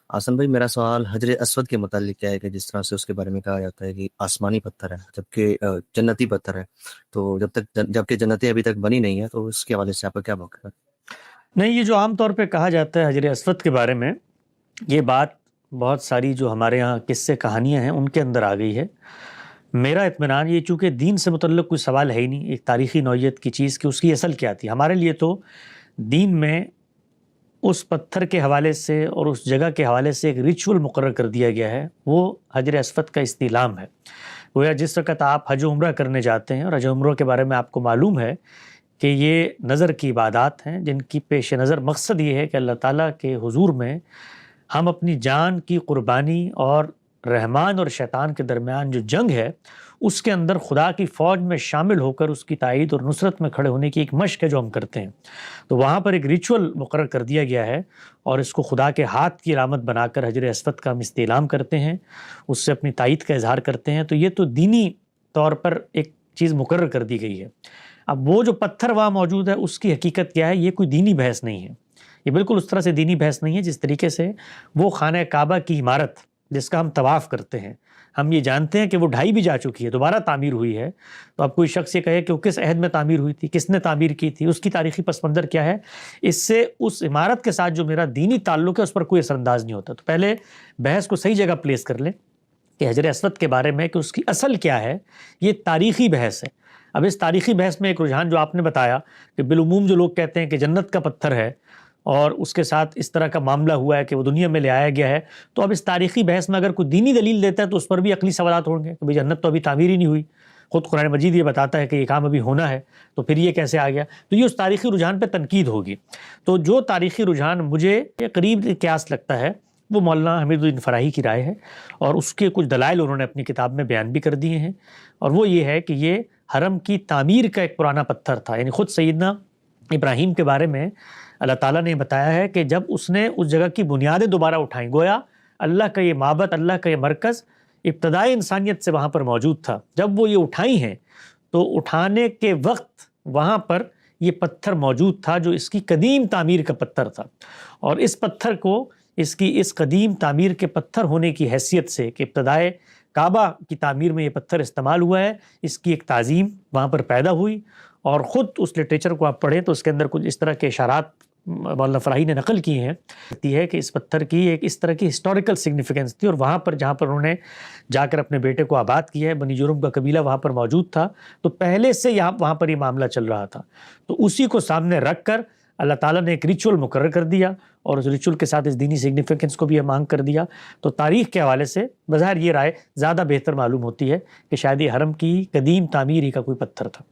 آسن بھائی، میرا سوال حجر اسود کے متعلق کیا ہے کہ جس طرح سے اس کے بارے میں کہا جاتا ہے کہ آسمانی پتھر ہے جبکہ جنتی پتھر ہے، تو جبکہ جنتی ابھی تک بنی نہیں ہے، تو اس کے حوالے سے آپ کا کیا موقع ہے؟ نہیں، یہ جو عام طور پہ کہا جاتا ہے حجر اسود کے بارے میں، یہ بات بہت ساری جو ہمارے ہاں قصے کہانیاں ہیں ان کے اندر آ گئی ہے۔ میرا اطمینان یہ، چونکہ دین سے متعلق کوئی سوال ہے ہی نہیں، ایک تاریخی نوعیت کی چیز کہ اس کی اصل کیا تھی، ہمارے لیے تو دین میں اس پتھر کے حوالے سے اور اس جگہ کے حوالے سے ایک ریچول مقرر کر دیا گیا ہے، وہ حجر اسود کا استعلام ہے۔ گویا جس وقت آپ حج و عمرہ کرنے جاتے ہیں، اور حج و عمرہ کے بارے میں آپ کو معلوم ہے کہ یہ نظر کی عبادات ہیں جن کی پیش نظر مقصد یہ ہے کہ اللہ تعالیٰ کے حضور میں ہم اپنی جان کی قربانی اور رحمان اور شیطان کے درمیان جو جنگ ہے اس کے اندر خدا کی فوج میں شامل ہو کر اس کی تائید اور نصرت میں کھڑے ہونے کی ایک مشق ہے جو ہم کرتے ہیں۔ تو وہاں پر ایک ریچول مقرر کر دیا گیا ہے، اور اس کو خدا کے ہاتھ کی علامت بنا کر حجر اسود کا ہم استعلام کرتے ہیں، اس سے اپنی تائید کا اظہار کرتے ہیں۔ تو یہ تو دینی طور پر ایک چیز مقرر کر دی گئی ہے۔ اب وہ جو پتھر وہاں موجود ہے اس کی حقیقت کیا ہے، یہ کوئی دینی بحث نہیں ہے، یہ بالکل اس طرح سے دینی بحث نہیں ہے جس طریقے سے وہ خانہ کعبہ کی عمارت جس کا ہم طواف کرتے ہیں، ہم یہ جانتے ہیں کہ وہ ڈھائی بھی جا چکی ہے، دوبارہ تعمیر ہوئی ہے۔ تو اب کوئی شخص یہ کہے کہ وہ کس عہد میں تعمیر ہوئی تھی، کس نے تعمیر کی تھی، اس کی تاریخی پس منظر کیا ہے، اس سے اس عمارت کے ساتھ جو میرا دینی تعلق ہے اس پر کوئی اثر انداز نہیں ہوتا۔ تو پہلے بحث کو صحیح جگہ پلیس کر لیں کہ حجر اسود کے بارے میں کہ اس کی اصل کیا ہے، یہ تاریخی بحث ہے۔ اب اس تاریخی بحث میں ایک رجحان جو آپ نے بتایا کہ بالعموم جو لوگ کہتے ہیں کہ جنت کا پتھر ہے اور اس کے ساتھ اس طرح کا معاملہ ہوا ہے کہ وہ دنیا میں لے آیا گیا ہے، تو اب اس تاریخی بحث میں اگر کوئی دینی دلیل دیتا ہے تو اس پر بھی عقلی سوالات ہوں گے کہ بھئی جنت تو ابھی تعمیر ہی نہیں ہوئی، خود قرآن مجید یہ بتاتا ہے کہ یہ کام ابھی ہونا ہے، تو پھر یہ کیسے آ گیا؟ تو یہ اس تاریخی رجحان پہ تنقید ہوگی۔ تو جو تاریخی رجحان مجھے قریب قیاس لگتا ہے وہ مولانا حمید الدین فراہی کی رائے ہے، اور اس کے کچھ دلائل انہوں نے اپنی کتاب میں بیان بھی کر دیے ہیں، اور وہ یہ ہے کہ یہ حرم کی تعمیر کا ایک پرانا پتھر تھا۔ یعنی خود سیدنا ابراہیم کے بارے میں اللہ تعالیٰ نے بتایا ہے کہ جب اس نے اس جگہ کی بنیادیں دوبارہ اٹھائیں، گویا اللہ کا یہ معبد، اللہ کا یہ مرکز ابتدائی انسانیت سے وہاں پر موجود تھا، جب وہ یہ اٹھائی ہیں تو اٹھانے کے وقت وہاں پر یہ پتھر موجود تھا جو اس کی قدیم تعمیر کا پتھر تھا، اور اس پتھر کو اس کی اس قدیم تعمیر کے پتھر ہونے کی حیثیت سے کہ ابتدائے کعبہ کی تعمیر میں یہ پتھر استعمال ہوا ہے، اس کی ایک تعظیم وہاں پر پیدا ہوئی۔ اور خود اس لٹریچر کو آپ پڑھیں تو اس کے اندر کچھ اس طرح کے اشارات مولانا فراہی نے نقل کی ہیں کہ اس پتھر کی ایک اس طرح کی ہسٹوریکل سگنیفیکنس تھی، اور وہاں پر جہاں پر انہوں نے جا کر اپنے بیٹے کو آباد کیا ہے، بنی جرم کا قبیلہ وہاں پر موجود تھا، تو پہلے سے وہاں پر یہ معاملہ چل رہا تھا۔ تو اسی کو سامنے رکھ کر اللہ تعالیٰ نے ایک ریچول مقرر کر دیا، اور اس ریچول کے ساتھ اس دینی سگنیفیکنس کو بھی مانگ کر دیا۔ تو تاریخ کے حوالے سے بظاہر یہ رائے زیادہ بہتر معلوم ہوتی ہے کہ شاید یہ حرم کی قدیم تعمیر ہی کا کوئی پتھر تھا۔